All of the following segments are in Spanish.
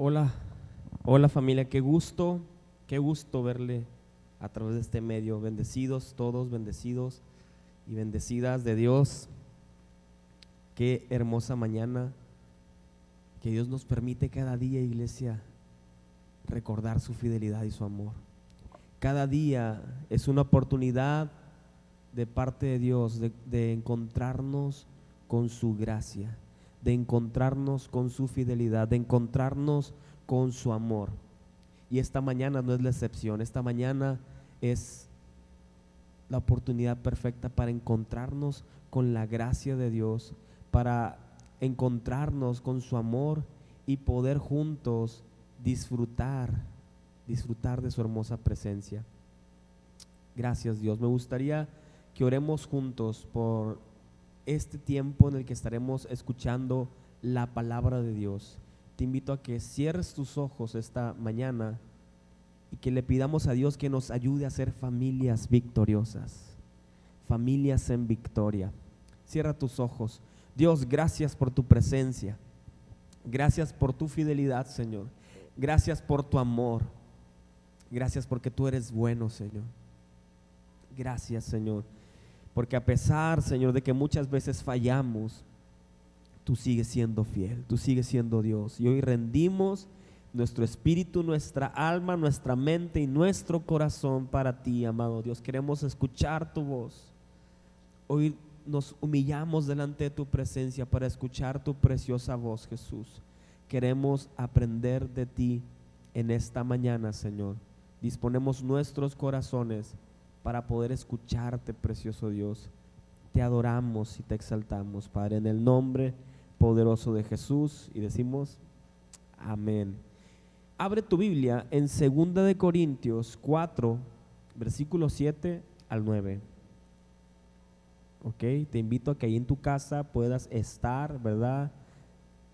Hola, hola familia, qué gusto verle a través de este medio. Bendecidos todos, bendecidos y bendecidas de Dios. Qué hermosa mañana que Dios nos permite cada día, iglesia, recordar su fidelidad y su amor. Cada día es una oportunidad de parte de Dios de encontrarnos con su gracia, de encontrarnos con su fidelidad, de encontrarnos con su amor. Y esta mañana no es la excepción. Esta mañana es la oportunidad perfecta para encontrarnos con la gracia de Dios, para encontrarnos con su amor y poder juntos disfrutar de su hermosa presencia. Gracias, Dios. Me gustaría que oremos juntos por este tiempo en el que estaremos escuchando la palabra de Dios. Te invito a que cierres tus ojos esta mañana y que le pidamos a Dios que nos ayude a ser familias victoriosas, familias en victoria. Cierra tus ojos. Dios, gracias por tu presencia. Gracias por tu fidelidad, Señor. Gracias por tu amor. Gracias porque tú eres bueno, Señor. Gracias, Señor, porque a pesar, Señor, de que muchas veces fallamos, tú sigues siendo fiel, tú sigues siendo Dios. Y hoy rendimos nuestro espíritu, nuestra alma, nuestra mente y nuestro corazón para ti, amado Dios. Queremos escuchar tu voz. Hoy nos humillamos delante de tu presencia para escuchar tu preciosa voz, Jesús. Queremos aprender de ti en esta mañana, Señor. Disponemos nuestros corazones para poder escucharte, precioso Dios. Te adoramos y te exaltamos, Padre, en el nombre poderoso de Jesús, y decimos amén. Abre tu Biblia en 2 de Corintios 4, versículos 7 al 9. Ok, te invito a que ahí en tu casa puedas estar, ¿verdad?,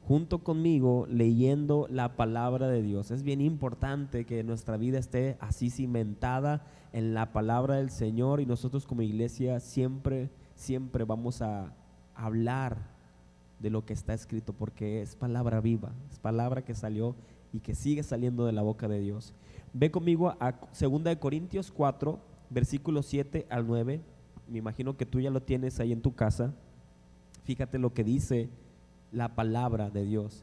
junto conmigo leyendo la palabra de Dios. Es bien importante que nuestra vida esté así cimentada en la palabra del Señor, y nosotros como iglesia siempre vamos a hablar de lo que está escrito, porque es palabra viva, es palabra que salió y que sigue saliendo de la boca de Dios. Ve conmigo a 2 de Corintios 4, versículos 7 al 9. Me imagino que tú ya lo tienes ahí en tu casa. Fíjate lo que dice la palabra de Dios.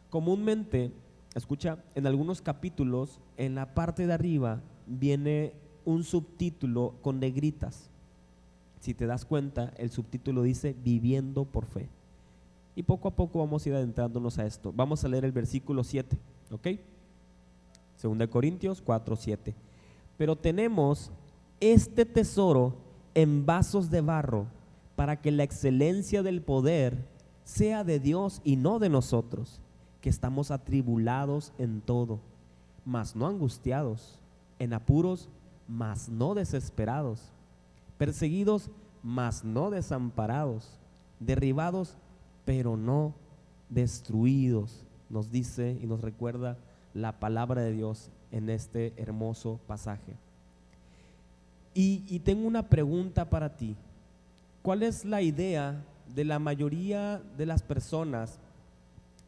Comúnmente, escucha, en algunos capítulos, en la parte de arriba viene un subtítulo con negritas. Si te das cuenta, el subtítulo dice Viviendo por fe. Y poco a poco vamos a ir adentrándonos a esto. Vamos a leer el versículo 7, ¿ok? 2 Corintios 4, 7. Pero tenemos este tesoro en vasos de barro, para que la excelencia del poder sea de Dios y no de nosotros, que estamos atribulados en todo, mas no angustiados, en apuros, mas no desesperados, perseguidos, mas no desamparados, derribados, pero no destruidos. Nos dice y nos recuerda la palabra de Dios en este hermoso pasaje. Y tengo una pregunta para ti. ¿Cuál es la idea de la mayoría de las personas,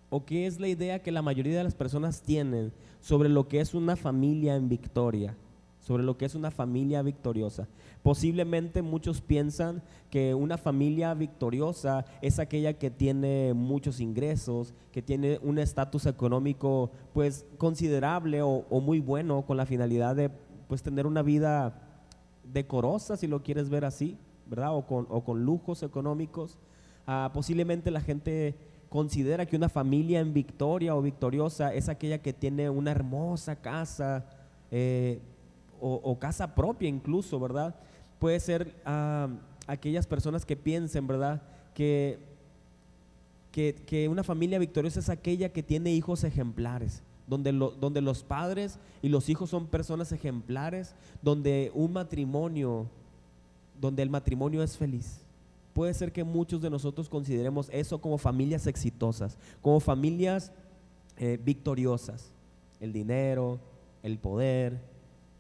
o qué es la idea que la mayoría de las personas tienen sobre lo que es una familia en victoria, sobre lo que es una familia victoriosa? Posiblemente muchos piensan que una familia victoriosa es aquella que tiene muchos ingresos, que tiene un estatus económico pues considerable o muy bueno, con la finalidad de pues tener una vida decorosa, si lo quieres ver así, ¿verdad? O con lujos económicos. Posiblemente la gente considera que una familia en victoria o victoriosa es aquella que tiene una hermosa casa, o casa propia incluso, ¿verdad? Puede ser aquellas personas que piensen, ¿verdad?, que una familia victoriosa es aquella que tiene hijos ejemplares, donde los padres y los hijos son personas ejemplares, donde el matrimonio es feliz. Puede ser que muchos de nosotros consideremos eso como familias exitosas, como familias victoriosas. El dinero, el poder,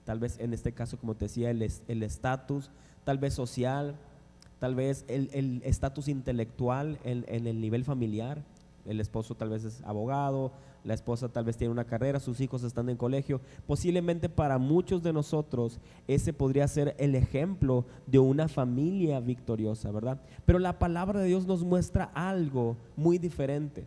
tal vez en este caso, como te decía, el estatus, tal vez social, tal vez el estatus intelectual en el nivel familiar. El esposo tal vez es abogado, la esposa tal vez tiene una carrera, sus hijos están en colegio. Posiblemente para muchos de nosotros ese podría ser el ejemplo de una familia victoriosa, ¿verdad? Pero la palabra de Dios nos muestra algo muy diferente.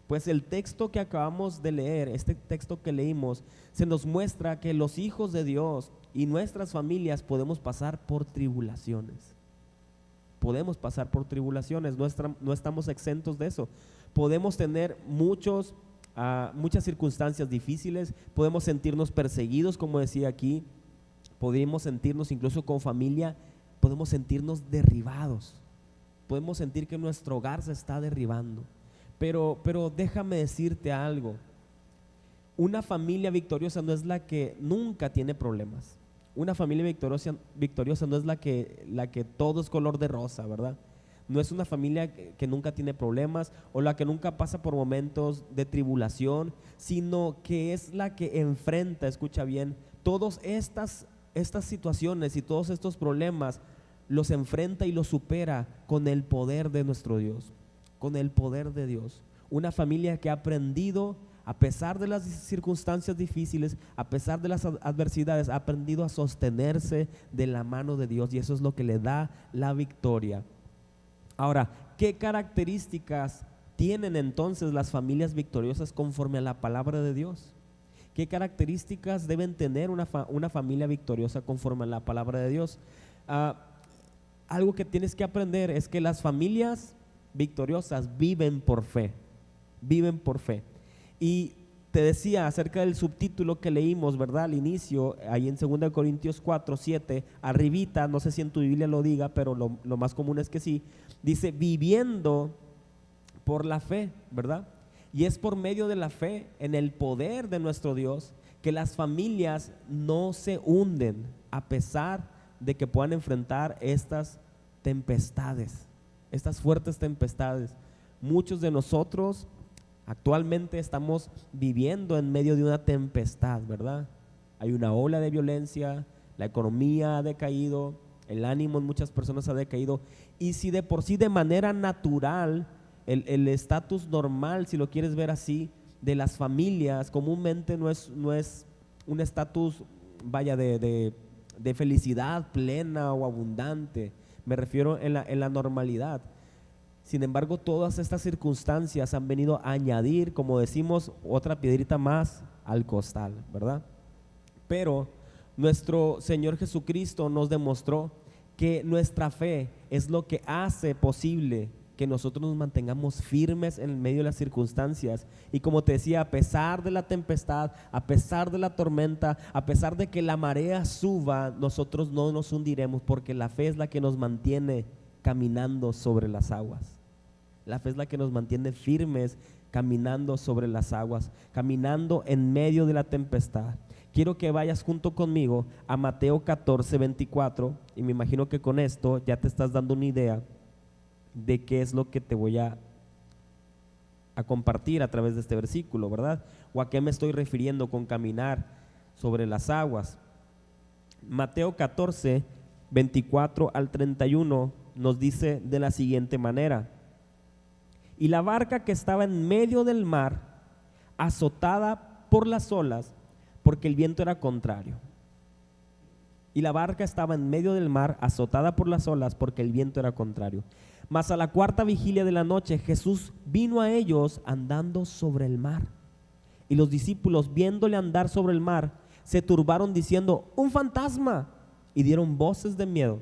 Pues el texto que acabamos de leer, este texto que leímos, se nos muestra que los hijos de Dios y nuestras familias podemos pasar por tribulaciones. Podemos pasar por tribulaciones, no estamos exentos de eso. Podemos tener muchas circunstancias difíciles, podemos sentirnos perseguidos, como decía aquí, podemos sentirnos incluso con familia, podemos sentirnos derribados, podemos sentir que nuestro hogar se está derribando. Pero déjame decirte algo, una familia victoriosa no es la que nunca tiene problemas. Una familia victoriosa no es la que todo es color de rosa, ¿verdad? No es una familia que nunca tiene problemas o la que nunca pasa por momentos de tribulación, sino que es la que enfrenta, escucha bien, todas estas situaciones y todos estos problemas los enfrenta y los supera con el poder de nuestro Dios, con el poder de Dios. Una familia que ha aprendido, a pesar de las circunstancias difíciles, a pesar de las adversidades, ha aprendido a sostenerse de la mano de Dios, y eso es lo que le da la victoria. Ahora, ¿qué características tienen entonces las familias victoriosas conforme a la palabra de Dios? ¿Qué características deben tener una familia victoriosa conforme a la palabra de Dios? Algo que tienes que aprender es que las familias victoriosas viven por fe, viven por fe. Y te decía acerca del subtítulo que leímos, ¿verdad? Al inicio, ahí en 2 Corintios 4, 7, arribita, no sé si en tu Biblia lo diga, pero lo más común es que sí, dice viviendo por la fe, ¿verdad? Y es por medio de la fe en el poder de nuestro Dios que las familias no se hunden a pesar de que puedan enfrentar estas tempestades, estas fuertes tempestades. Muchos de nosotros actualmente estamos viviendo en medio de una tempestad, ¿verdad? Hay una ola de violencia, la economía ha decaído, el ánimo en muchas personas ha decaído, y si de por sí de manera natural el estatus normal, si lo quieres ver así, de las familias comúnmente no es un estatus, vaya, de felicidad plena o abundante, me refiero en la normalidad. Sin embargo, todas estas circunstancias han venido a añadir, como decimos, otra piedrita más al costal, ¿verdad? Pero nuestro Señor Jesucristo nos demostró que nuestra fe es lo que hace posible que nosotros nos mantengamos firmes en medio de las circunstancias. Y como te decía, a pesar de la tempestad, a pesar de la tormenta, a pesar de que la marea suba, nosotros no nos hundiremos, porque la fe es la que nos mantiene caminando sobre las aguas. La fe es la que nos mantiene firmes caminando sobre las aguas, caminando en medio de la tempestad. Quiero que vayas junto conmigo a Mateo 14, 24, y me imagino que con esto ya te estás dando una idea de qué es lo que te voy a compartir a través de este versículo, ¿verdad? O a qué me estoy refiriendo con caminar sobre las aguas. Mateo 14, 24 al 31 nos dice de la siguiente manera: y la barca que estaba en medio del mar, azotada por las olas, porque el viento era contrario. Y la barca estaba en medio del mar, azotada por las olas, porque el viento era contrario. Mas a la cuarta vigilia de la noche, Jesús vino a ellos andando sobre el mar. Y los discípulos, viéndole andar sobre el mar, se turbaron diciendo: ¡un fantasma! Y dieron voces de miedo.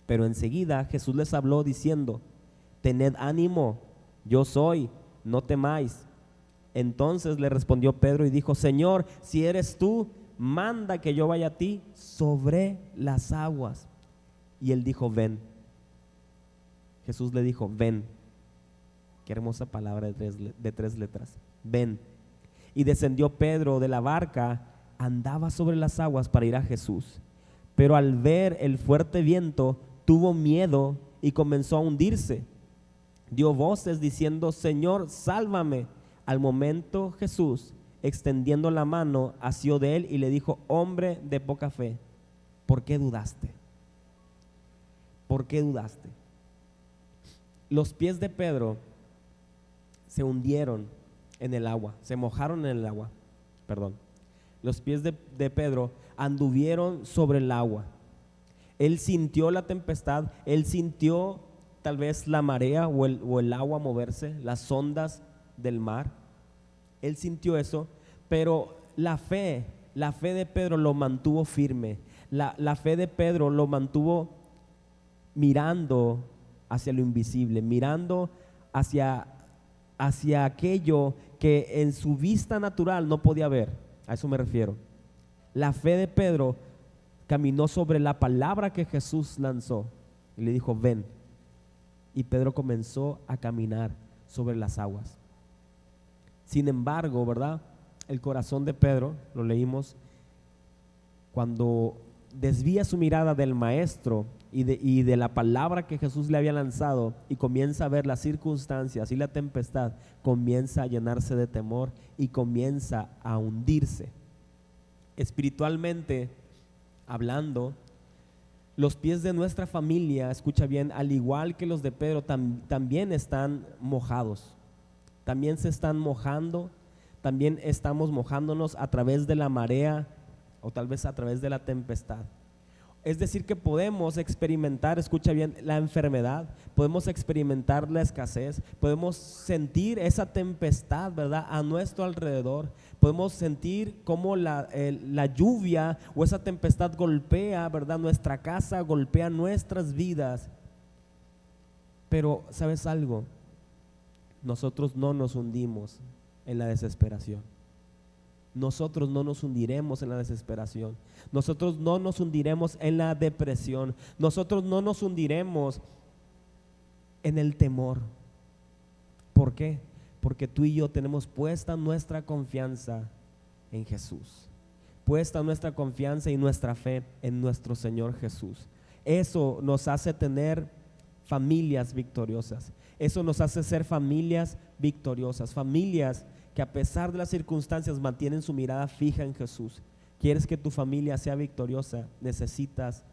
Pero enseguida Jesús les habló diciendo: tened ánimo, yo soy, no temáis. Entonces le respondió Pedro y dijo: Señor, si eres tú, manda que yo vaya a ti sobre las aguas. Y él dijo: ven. Jesús le dijo: ven. Qué hermosa palabra de tres letras. Ven. Y descendió Pedro de la barca, andaba sobre las aguas para ir a Jesús. Pero al ver el fuerte viento, tuvo miedo y comenzó a hundirse. Dio voces diciendo: Señor, sálvame. Al momento Jesús, extendiendo la mano, asió de él y le dijo: hombre de poca fe, ¿por qué dudaste? ¿Por qué dudaste? Los pies de Pedro se hundieron en el agua, se mojaron en el agua, perdón. Los pies de Pedro anduvieron sobre el agua. Él sintió la tempestad, él sintió tal vez la marea o el agua moverse, las ondas del mar. Él sintió eso, pero la fe de Pedro lo mantuvo firme. La fe de Pedro lo mantuvo mirando hacia lo invisible, mirando hacia aquello que en su vista natural no podía ver. A eso me refiero. La fe de Pedro caminó sobre la palabra que Jesús lanzó y le dijo, ven. Y Pedro comenzó a caminar sobre las aguas. Sin embargo, ¿verdad? El corazón de Pedro, lo leímos, cuando desvía su mirada del maestro y de la palabra que Jesús le había lanzado y comienza a ver las circunstancias y la tempestad, comienza a llenarse de temor y comienza a hundirse. Espiritualmente hablando, los pies de nuestra familia, escucha bien, al igual que los de Pedro, también están mojados. También se están mojando, también estamos mojándonos a través de la marea o tal vez a través de la tempestad. Es decir que podemos experimentar, escucha bien, la enfermedad, podemos experimentar la escasez, podemos sentir esa tempestad, ¿verdad?, a nuestro alrededor. Podemos sentir cómo la lluvia o esa tempestad golpea, ¿verdad?, nuestra casa, golpea nuestras vidas. Pero, ¿sabes algo? Nosotros no nos hundimos en la desesperación. Nosotros no nos hundiremos en la desesperación. Nosotros no nos hundiremos en la depresión. Nosotros no nos hundiremos en el temor. ¿Por qué? Porque tú y yo tenemos puesta nuestra confianza en Jesús. Puesta nuestra confianza y nuestra fe en nuestro Señor Jesús. Eso nos hace tener familias victoriosas. Eso nos hace ser familias victoriosas. Familias que a pesar de las circunstancias mantienen su mirada fija en Jesús. ¿Quieres que tu familia sea victoriosa? Necesitas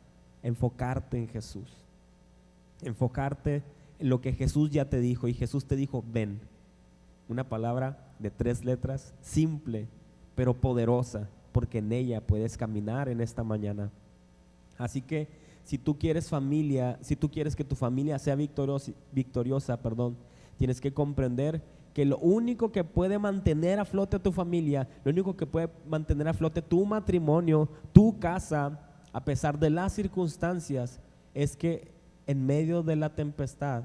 enfocarte en Jesús. Enfocarte en lo que Jesús ya te dijo. Y Jesús te dijo, ven. Una palabra de 3 letras, simple, pero poderosa, porque en ella puedes caminar en esta mañana. Así que si tú quieres familia, si tú quieres que tu familia sea victoriosa, tienes que comprender que lo único que puede mantener a flote a tu familia, lo único que puede mantener a flote tu matrimonio, tu casa, a pesar de las circunstancias, es que en medio de la tempestad,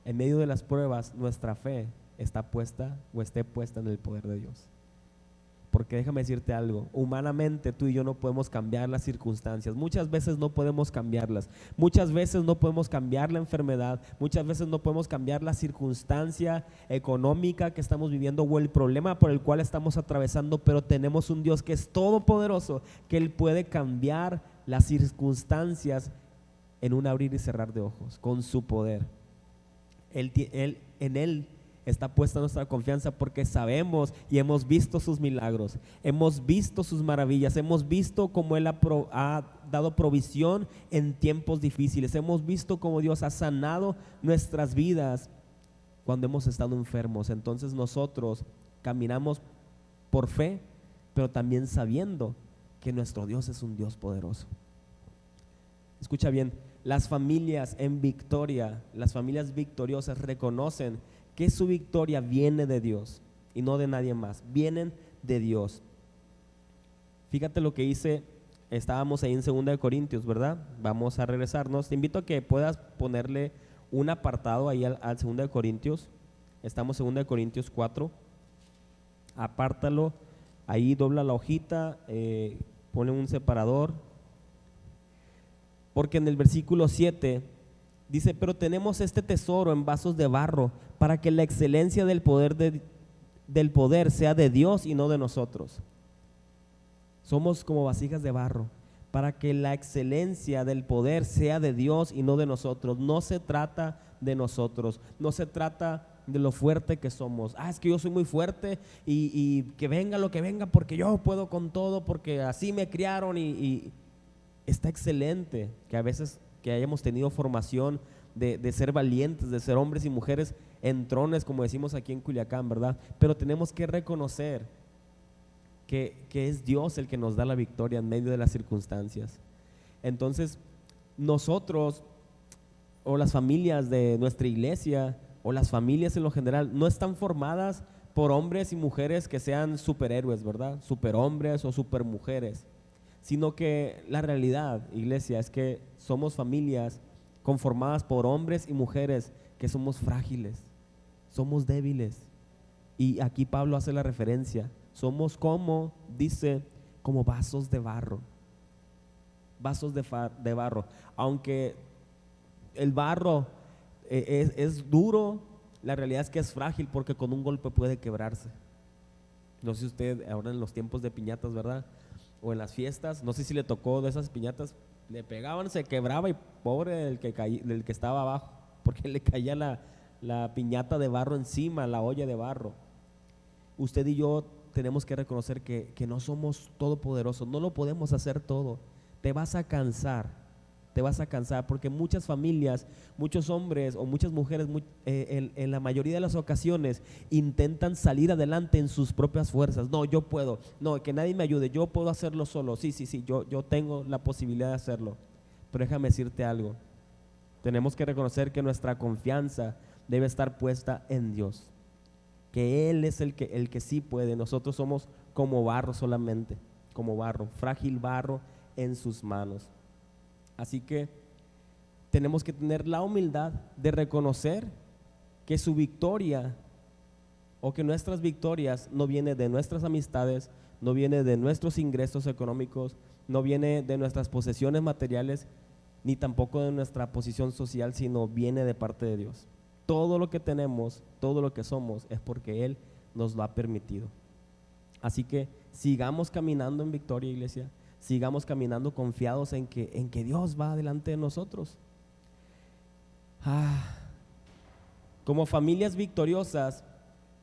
en medio de las pruebas, nuestra fe está puesta o esté puesta en el poder de Dios. Porque déjame decirte algo, humanamente tú y yo no podemos cambiar las circunstancias, muchas veces no podemos cambiarlas, muchas veces no podemos cambiar la enfermedad, muchas veces no podemos cambiar la circunstancia económica que estamos viviendo o el problema por el cual estamos atravesando, pero tenemos un Dios que es todopoderoso, que Él puede cambiar las circunstancias en un abrir y cerrar de ojos, con su poder. En Él está puesta nuestra confianza porque sabemos y hemos visto sus milagros, hemos visto sus maravillas, hemos visto cómo Él ha dado provisión en tiempos difíciles, hemos visto cómo Dios ha sanado nuestras vidas cuando hemos estado enfermos. Entonces nosotros caminamos por fe, pero también sabiendo que nuestro Dios es un Dios poderoso. Escucha bien, las familias en victoria, las familias victoriosas reconocen que su victoria viene de Dios y no de nadie más, vienen de Dios. Fíjate lo que dice, estábamos ahí en 2 Corintios, ¿verdad? Vamos a regresarnos. Te invito a que puedas ponerle un apartado ahí al 2 Corintios. Estamos en 2 Corintios 4. Apártalo, ahí dobla la hojita, pone un separador. Porque en el versículo 7 dice, pero tenemos este tesoro en vasos de barro para que la excelencia del poder sea de Dios y no de nosotros. Somos como vasijas de barro para que la excelencia del poder sea de Dios y no de nosotros. No se trata de nosotros, no se trata de lo fuerte que somos. Es que yo soy muy fuerte y que venga lo que venga porque yo puedo con todo, porque así me criaron y está excelente que a veces que hayamos tenido formación de ser valientes, de ser hombres y mujeres en trones, como decimos aquí en Culiacán, ¿verdad? Pero tenemos que reconocer que es Dios el que nos da la victoria en medio de las circunstancias. Entonces, nosotros o las familias de nuestra iglesia o las familias en lo general no están formadas por hombres y mujeres que sean superhéroes, ¿verdad? Superhombres o supermujeres, sino que la realidad, iglesia, es que somos familias conformadas por hombres y mujeres que somos frágiles, somos débiles. Y aquí Pablo hace la referencia, somos como, dice, como vasos de barro, vasos de barro. Aunque el barro es duro, la realidad es que es frágil porque con un golpe puede quebrarse. No sé si usted ahora en los tiempos de piñatas, ¿verdad? O en las fiestas, no sé si le tocó de esas piñatas, le pegaban, se quebraba y pobre del que estaba abajo, porque le caía la piñata de barro encima, la olla de barro. Usted y yo tenemos que reconocer que no somos todopoderosos, no lo podemos hacer todo. Te vas a cansar porque muchas familias, muchos hombres o muchas mujeres en la mayoría de las ocasiones intentan salir adelante en sus propias fuerzas. No, yo puedo, no, que nadie me ayude, yo puedo hacerlo solo. Sí, yo tengo la posibilidad de hacerlo. Pero déjame decirte algo, tenemos que reconocer que nuestra confianza debe estar puesta en Dios, que Él es el que sí puede. Nosotros somos como barro solamente, como barro, frágil barro en sus manos. Así que tenemos que tener la humildad de reconocer que su victoria o que nuestras victorias no viene de nuestras amistades, no viene de nuestros ingresos económicos, no viene de nuestras posesiones materiales, ni tampoco de nuestra posición social, sino viene de parte de Dios. Todo lo que tenemos, todo lo que somos es porque Él nos lo ha permitido. Así que sigamos caminando en victoria, iglesia. Sigamos caminando confiados en que Dios va delante de nosotros. Como familias victoriosas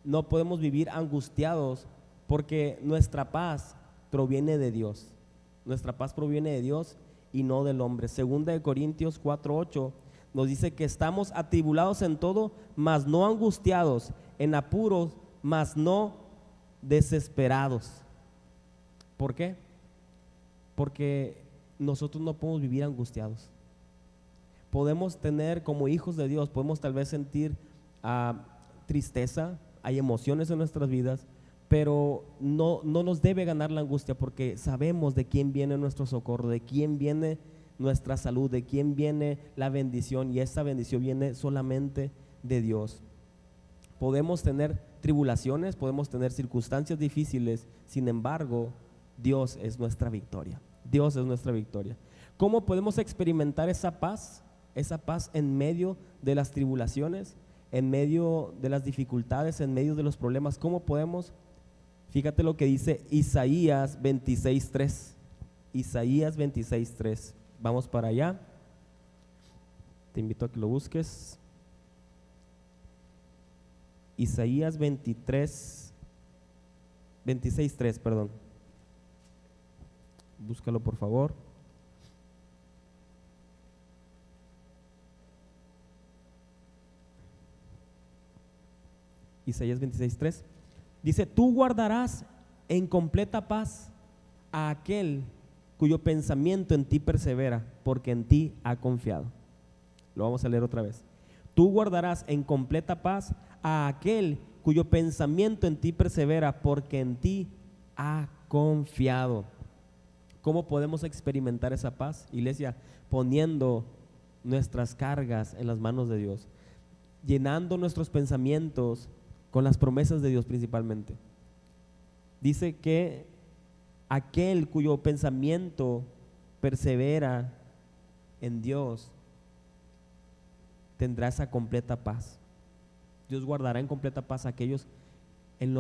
no podemos vivir angustiados porque nuestra paz proviene de Dios. Nuestra paz proviene de Dios y no del hombre. Segunda de Corintios 4:8 nos dice que estamos atribulados en todo, mas no angustiados, en apuros, mas no desesperados. ¿Por qué? Porque nosotros no podemos vivir angustiados. Podemos tener, como hijos de Dios, podemos tal vez sentir tristeza, hay emociones en nuestras vidas, pero no nos debe ganar la angustia porque sabemos de quién viene nuestro socorro, de quién viene nuestra salud, de quién viene la bendición, y esa bendición viene solamente de Dios. Podemos tener tribulaciones, podemos tener circunstancias difíciles, sin embargo, Dios es nuestra victoria. Dios es nuestra victoria. ¿Cómo podemos experimentar esa paz? Esa paz en medio de las tribulaciones, en medio de las dificultades, en medio de los problemas. ¿Cómo podemos? Fíjate lo que dice Isaías 26:3. Isaías 26:3. Vamos para allá. Te invito a que lo busques. Isaías 26:3, perdón. Búscalo por favor. Isaías 26:3 dice: tú guardarás en completa paz a aquel cuyo pensamiento en ti persevera, porque en ti ha confiado. Lo vamos a leer otra vez. Tú guardarás en completa paz a aquel cuyo pensamiento en ti persevera, porque en ti ha confiado. ¿Cómo podemos experimentar esa paz, iglesia? Poniendo nuestras cargas en las manos de Dios, llenando nuestros pensamientos con las promesas de Dios principalmente. Dice que aquel cuyo pensamiento persevera en Dios tendrá esa completa paz. Dios guardará en completa paz a aquellos en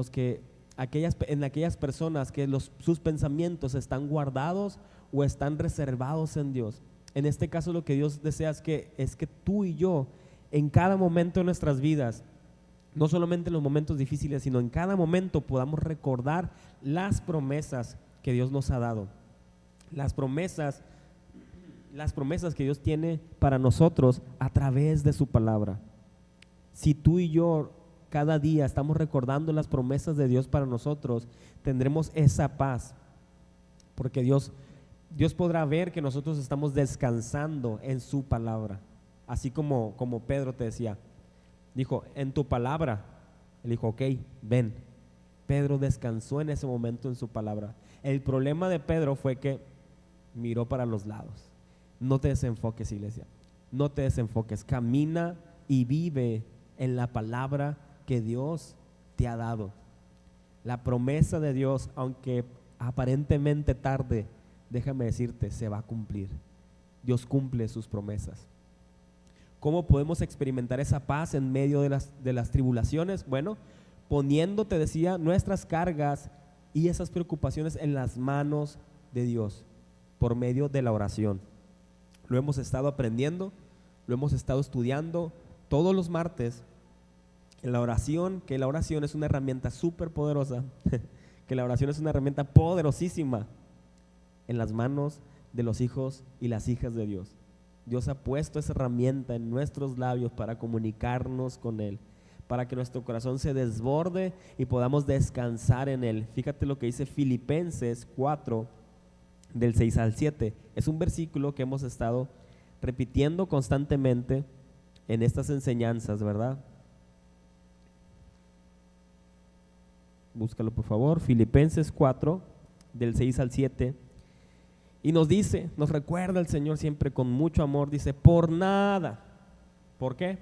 aquellas personas que sus pensamientos están guardados o están reservados en Dios. En este caso lo que Dios desea es que tú y yo en cada momento de nuestras vidas, no solamente en los momentos difíciles, sino en cada momento podamos recordar las promesas que Dios nos ha dado, las promesas que Dios tiene para nosotros a través de su palabra. Si tú y yo cada día estamos recordando las promesas de Dios para nosotros, tendremos esa paz, porque Dios podrá ver que nosotros estamos descansando en su palabra, así como Pedro te decía, dijo, en tu palabra, él dijo, ok, ven. Pedro descansó en ese momento en su palabra. El problema de Pedro fue que miró para los lados. No te desenfoques, iglesia, no te desenfoques, camina y vive en la palabra que Dios te ha dado. La promesa de Dios, aunque aparentemente tarde, déjame decirte, se va a cumplir. Dios cumple sus promesas. ¿Cómo podemos experimentar esa paz en medio de las tribulaciones? Bueno, poniendo, te decía, nuestras cargas y esas preocupaciones en las manos de Dios por medio de la oración. Lo hemos estado aprendiendo, lo hemos estado estudiando todos los martes en la oración, que la oración es una herramienta súper poderosa, que la oración es una herramienta poderosísima en las manos de los hijos y las hijas de Dios. Dios ha puesto esa herramienta en nuestros labios para comunicarnos con Él, para que nuestro corazón se desborde y podamos descansar en Él. Fíjate lo que dice Filipenses 4, del 6 al 7. Es un versículo que hemos estado repitiendo constantemente en estas enseñanzas, ¿verdad? Búscalo por favor, Filipenses 4, del 6 al 7. Y nos dice, nos recuerda el Señor siempre con mucho amor, dice, por nada. ¿Por qué?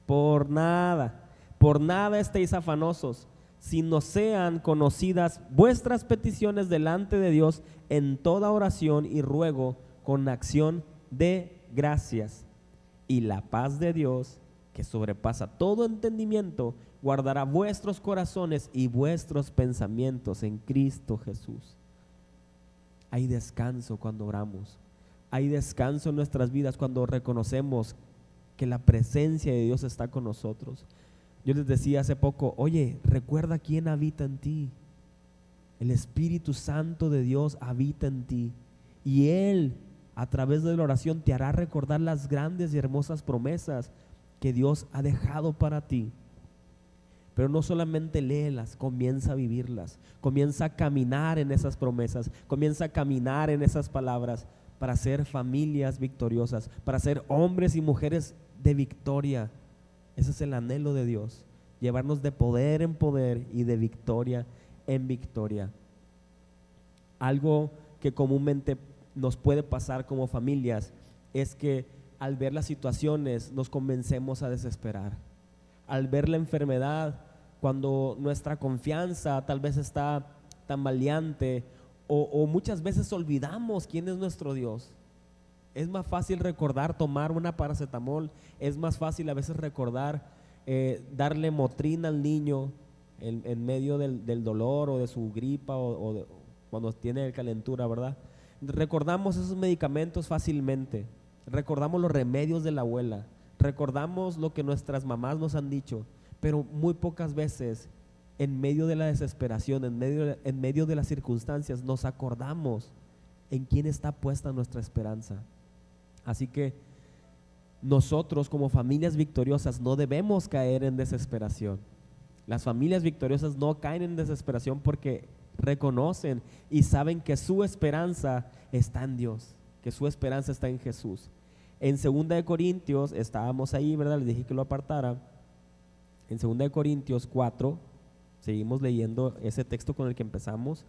Por nada estéis afanosos, sino sean conocidas vuestras peticiones delante de Dios en toda oración y ruego con acción de gracias. Y la paz de Dios, que sobrepasa todo entendimiento, guardará vuestros corazones y vuestros pensamientos en Cristo Jesús. Hay descanso cuando oramos. Hay descanso en nuestras vidas cuando reconocemos que la presencia de Dios está con nosotros. Yo les decía hace poco, oye, recuerda quién habita en ti. El Espíritu Santo de Dios habita en ti. Y Él, a través de la oración, te hará recordar las grandes y hermosas promesas que Dios ha dejado para ti. Pero no solamente léelas, comienza a vivirlas, comienza a caminar en esas promesas, comienza a caminar en esas palabras para ser familias victoriosas, para ser hombres y mujeres de victoria. Ese es el anhelo de Dios, llevarnos de poder en poder y de victoria en victoria. Algo que comúnmente nos puede pasar como familias es que al ver las situaciones nos comencemos a desesperar. Al ver la enfermedad, cuando nuestra confianza tal vez está tambaleante o muchas veces olvidamos quién es nuestro Dios. Es más fácil recordar tomar una paracetamol, es más fácil a veces recordar darle Motrina al niño en medio del dolor o de su gripa o cuando tiene calentura, ¿verdad? Recordamos esos medicamentos fácilmente, recordamos los remedios de la abuela, recordamos lo que nuestras mamás nos han dicho, pero muy pocas veces en medio de la desesperación, en medio de las circunstancias, nos acordamos en quién está puesta nuestra esperanza. Así que nosotros como familias victoriosas no debemos caer en desesperación. Las familias victoriosas no caen en desesperación porque reconocen y saben que su esperanza está en Dios, que su esperanza está en Jesús. En 2 Corintios, estábamos ahí, ¿verdad? Les dije que lo apartara. En 2 Corintios 4, seguimos leyendo ese texto con el que empezamos.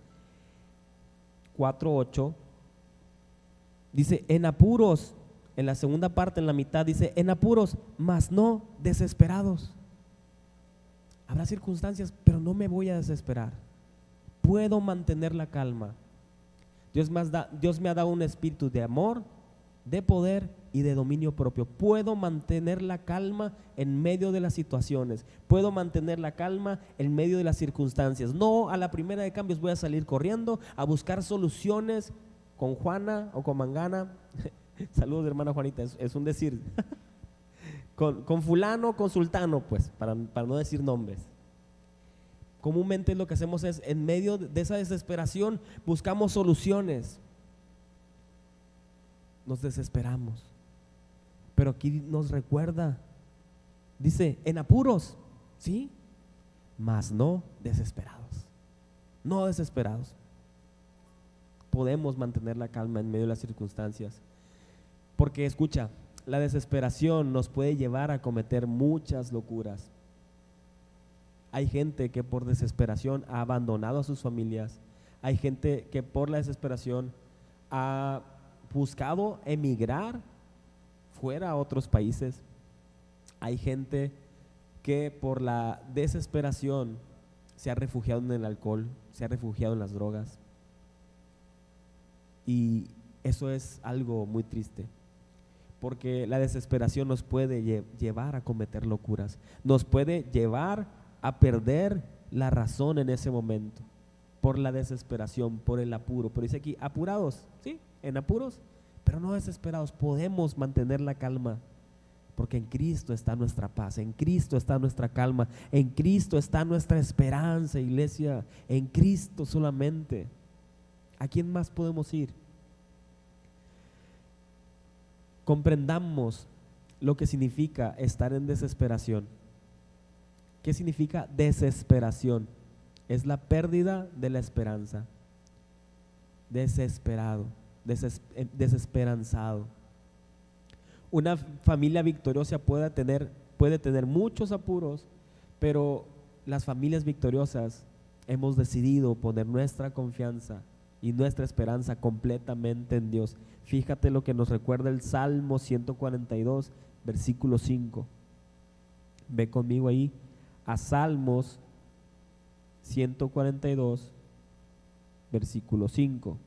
4:8 dice, en apuros, en la segunda parte, en la mitad, dice, en apuros, mas no desesperados. Habrá circunstancias, pero no me voy a desesperar. Puedo mantener la calma. Dios me ha dado un espíritu de amor, de poder y de dominio propio. Puedo mantener la calma en medio de las situaciones. Puedo mantener la calma en medio de las circunstancias. No a la primera de cambios voy a salir corriendo a buscar soluciones con Juana o con Mangana. Saludos, hermana Juanita, es un decir. con fulano, con sultano, pues, para no decir nombres. Comúnmente lo que hacemos es, en medio de esa desesperación, buscamos soluciones. Nos desesperamos. Pero aquí nos recuerda Dice, en apuros, sí, mas no desesperados. No desesperados. Podemos mantener la calma en medio de las circunstancias. Porque escucha, la desesperación nos puede llevar a cometer muchas locuras. Hay gente que por desesperación ha abandonado a sus familias. Hay gente que por la desesperación ha buscado emigrar fuera a otros países. Hay gente que por la desesperación se ha refugiado en el alcohol, se ha refugiado en las drogas. Y eso es algo muy triste, porque la desesperación nos puede llevar a cometer locuras, nos puede llevar a perder la razón en ese momento, por la desesperación, por el apuro. Pero dice aquí, apurados, sí, en apuros, pero no desesperados. Podemos mantener la calma, porque en Cristo está nuestra paz, en Cristo está nuestra calma, en Cristo está nuestra esperanza, iglesia, en Cristo solamente. ¿A quién más podemos ir? Comprendamos lo que significa estar en desesperación. ¿Qué significa desesperación? Es la pérdida de la esperanza. Desesperado, desesperanzado. Una familia victoriosa puede tener muchos apuros, pero las familias victoriosas hemos decidido poner nuestra confianza y nuestra esperanza completamente en Dios. Fíjate lo que nos recuerda el Salmo 142, versículo 5. Ve conmigo ahí a Salmos 142, versículo 5.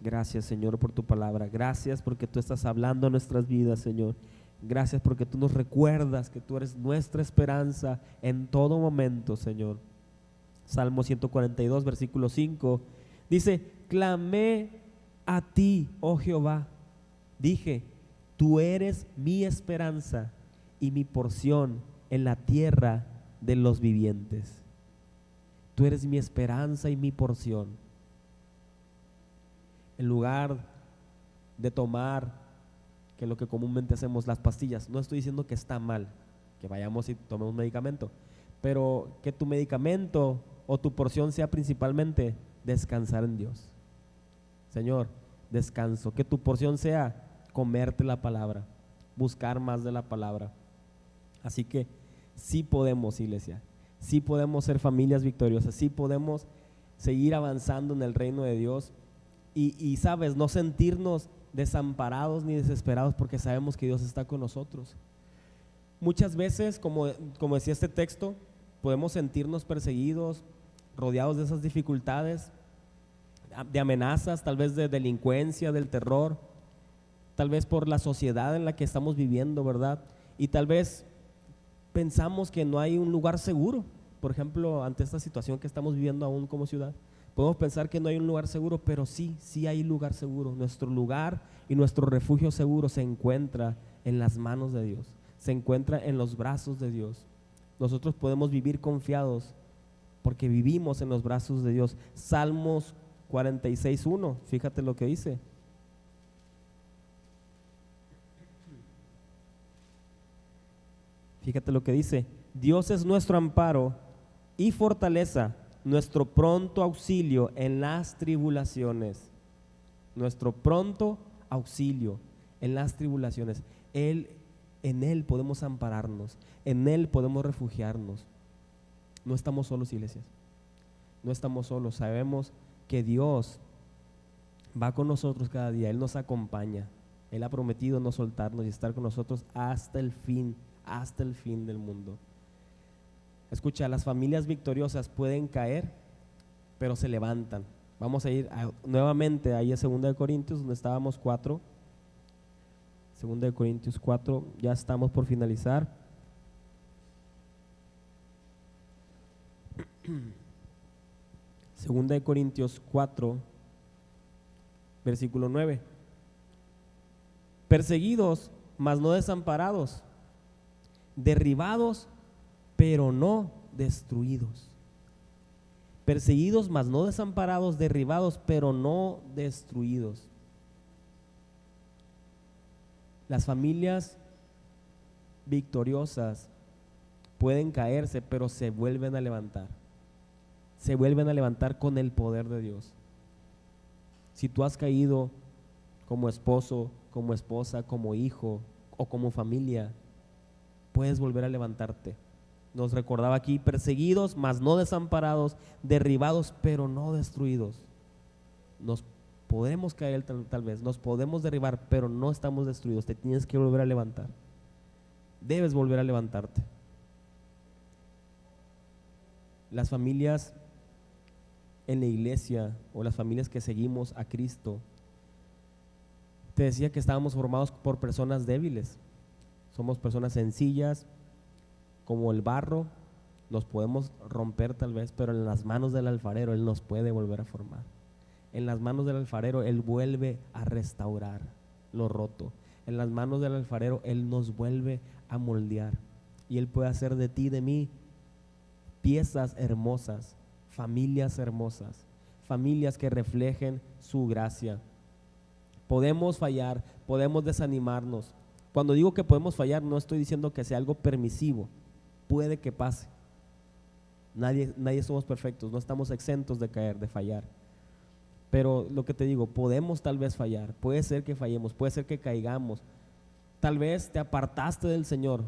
Gracias, Señor, por tu palabra. Gracias porque tú estás hablando a nuestras vidas, Señor. Gracias porque tú nos recuerdas que tú eres nuestra esperanza en todo momento, Señor. Salmo 142, versículo 5. Dice, clamé a ti, oh Jehová. Dije, tú eres mi esperanza y mi porción en la tierra de los vivientes. Tú eres mi esperanza y mi porción. En lugar de tomar, que es lo que comúnmente hacemos, las pastillas, no estoy diciendo que está mal que vayamos y tomemos un medicamento, pero que tu medicamento o tu porción sea principalmente descansar en Dios. Señor, descanso. Que tu porción sea comerte la palabra, buscar más de la palabra. Así que sí podemos, iglesia, sí podemos ser familias victoriosas, sí podemos seguir avanzando en el reino de Dios. Y sabes, no sentirnos desamparados ni desesperados, porque sabemos que Dios está con nosotros. Muchas veces, como decía este texto, podemos sentirnos perseguidos, rodeados de esas dificultades, de amenazas, tal vez de delincuencia, del terror, tal vez por la sociedad en la que estamos viviendo, ¿verdad? Y tal vez pensamos que no hay un lugar seguro, por ejemplo, ante esta situación que estamos viviendo aún como ciudad. Podemos pensar que no hay un lugar seguro, pero sí hay lugar seguro. Nuestro lugar y nuestro refugio seguro se encuentra en las manos de Dios, se encuentra en los brazos de Dios. Nosotros podemos vivir confiados porque vivimos en los brazos de Dios. Salmos 46:1, fíjate lo que dice. Fíjate lo que dice. Dios es nuestro amparo y fortaleza, nuestro pronto auxilio en las tribulaciones. Nuestro pronto auxilio en las tribulaciones. En Él podemos ampararnos, en Él podemos refugiarnos. No estamos solos, iglesias. No estamos solos. Sabemos que Dios va con nosotros cada día. Él nos acompaña. Él ha prometido no soltarnos y estar con nosotros hasta el fin del mundo. Escucha, las familias victoriosas pueden caer, pero se levantan. Vamos a ir nuevamente ahí a 2 Corintios, donde estábamos 4. 2 Corintios 4, ya estamos por finalizar. Segunda de Corintios 4, versículo 9. Perseguidos, mas no desamparados, derribados, pero no destruidos. Perseguidos, mas no desamparados, derribados, pero no destruidos. Las familias victoriosas pueden caerse, pero se vuelven a levantar. Se vuelven a levantar con el poder de Dios. Si tú has caído como esposo, como esposa, como hijo o como familia, puedes volver a levantarte. Nos recordaba aquí: perseguidos, mas no desamparados, derribados, pero no destruidos. Nos podemos caer tal vez, nos podemos derribar, pero no estamos destruidos. Te tienes que volver a levantar. Debes volver a levantarte. Las familias en la iglesia o las familias que seguimos a Cristo, te decía que estábamos formados por personas débiles. Somos personas sencillas, como el barro. Nos podemos romper tal vez, pero en las manos del alfarero Él nos puede volver a formar. En las manos del alfarero Él vuelve a restaurar lo roto. En las manos del alfarero Él nos vuelve a moldear, y Él puede hacer de ti, de mí, piezas hermosas, familias hermosas, familias que reflejen su gracia. Podemos fallar, podemos desanimarnos. Cuando digo que podemos fallar, no estoy diciendo que sea algo permisivo. Puede que pase. Nadie somos perfectos, no estamos exentos de caer, de fallar. Pero lo que te digo, podemos tal vez fallar, puede ser que fallemos, puede ser que caigamos. Tal vez te apartaste del Señor,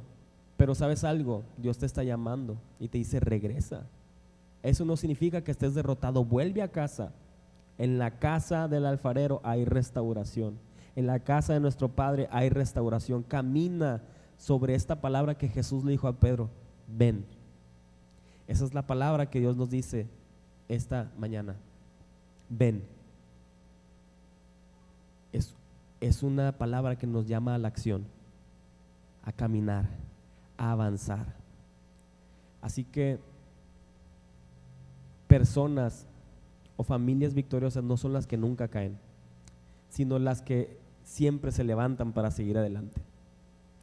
pero ¿sabes algo? Dios te está llamando y te dice: regresa. Eso no significa que estés derrotado, vuelve a casa. En la casa del alfarero hay restauración. En la casa de nuestro Padre hay restauración. Camina sobre esta palabra que Jesús le dijo a Pedro: ven. Esa es la palabra que Dios nos dice esta mañana: ven. Es una palabra que nos llama a la acción, a caminar, a avanzar. Así que personas o familias victoriosas no son las que nunca caen, sino las que siempre se levantan para seguir adelante.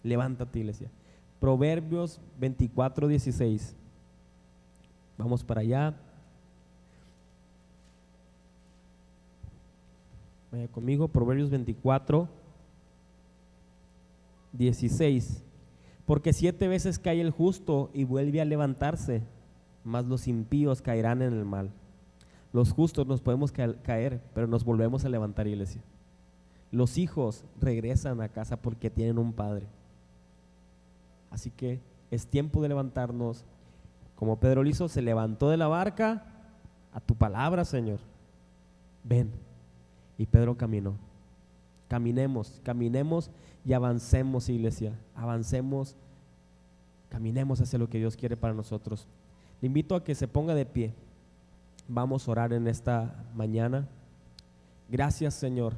Levántate, iglesia. Proverbios 24:16. Vamos para allá. Vaya conmigo, Proverbios 24:16. Porque 7 veces cae el justo y vuelve a levantarse, mas los impíos caerán en el mal. Los justos nos podemos caer, pero nos volvemos a levantar, iglesia. Los hijos regresan a casa porque tienen un padre. Así que es tiempo de levantarnos. Como Pedro lo hizo, se levantó de la barca: a tu palabra, Señor, ven. Y Pedro caminó. Caminemos y avancemos, iglesia. Avancemos, caminemos hacia lo que Dios quiere para nosotros. Le invito a que se ponga de pie. Vamos a orar en esta mañana. Gracias, Señor.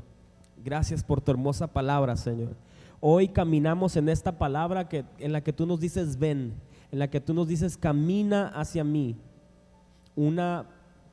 Gracias por tu hermosa palabra, Señor. Hoy caminamos en esta palabra en la que tú nos dices: ven, en la que tú nos dices: camina hacia mí. Una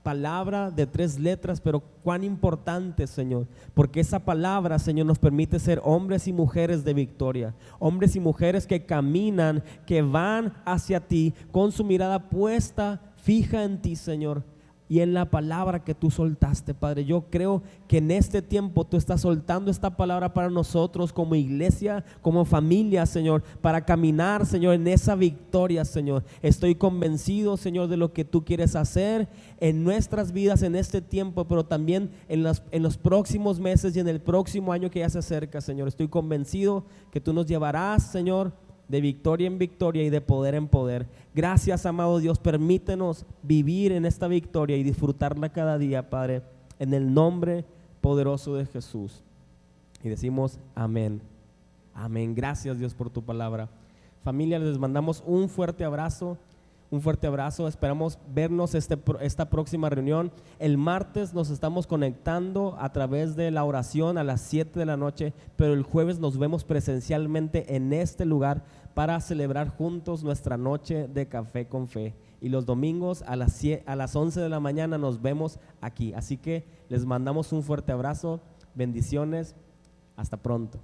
palabra de 3 letras, pero cuán importante, Señor, porque esa palabra, Señor, nos permite ser hombres y mujeres de victoria, hombres y mujeres que caminan, que van hacia ti con su mirada puesta, fija en ti, Señor, y en la palabra que tú soltaste, Padre. Yo creo que en este tiempo tú estás soltando esta palabra para nosotros como iglesia, como familia, Señor, para caminar, Señor, en esa victoria, Señor. Estoy convencido, Señor, de lo que tú quieres hacer en nuestras vidas en este tiempo, pero también en los próximos meses y en el próximo año que ya se acerca, Señor. Estoy convencido que tú nos llevarás, Señor, de victoria en victoria y de poder en poder. Gracias, amado Dios, permítenos vivir en esta victoria y disfrutarla cada día, Padre, en el nombre poderoso de Jesús. Y decimos amén. Amén. Gracias, Dios, por tu palabra. Familia, les mandamos un fuerte abrazo. Un fuerte abrazo, esperamos vernos esta próxima reunión. El martes nos estamos conectando a través de la oración a las 7 de la noche, pero el jueves nos vemos presencialmente en este lugar para celebrar juntos nuestra noche de café con fe. Y los domingos a las 11 de la mañana nos vemos aquí. Así que les mandamos un fuerte abrazo, bendiciones, hasta pronto.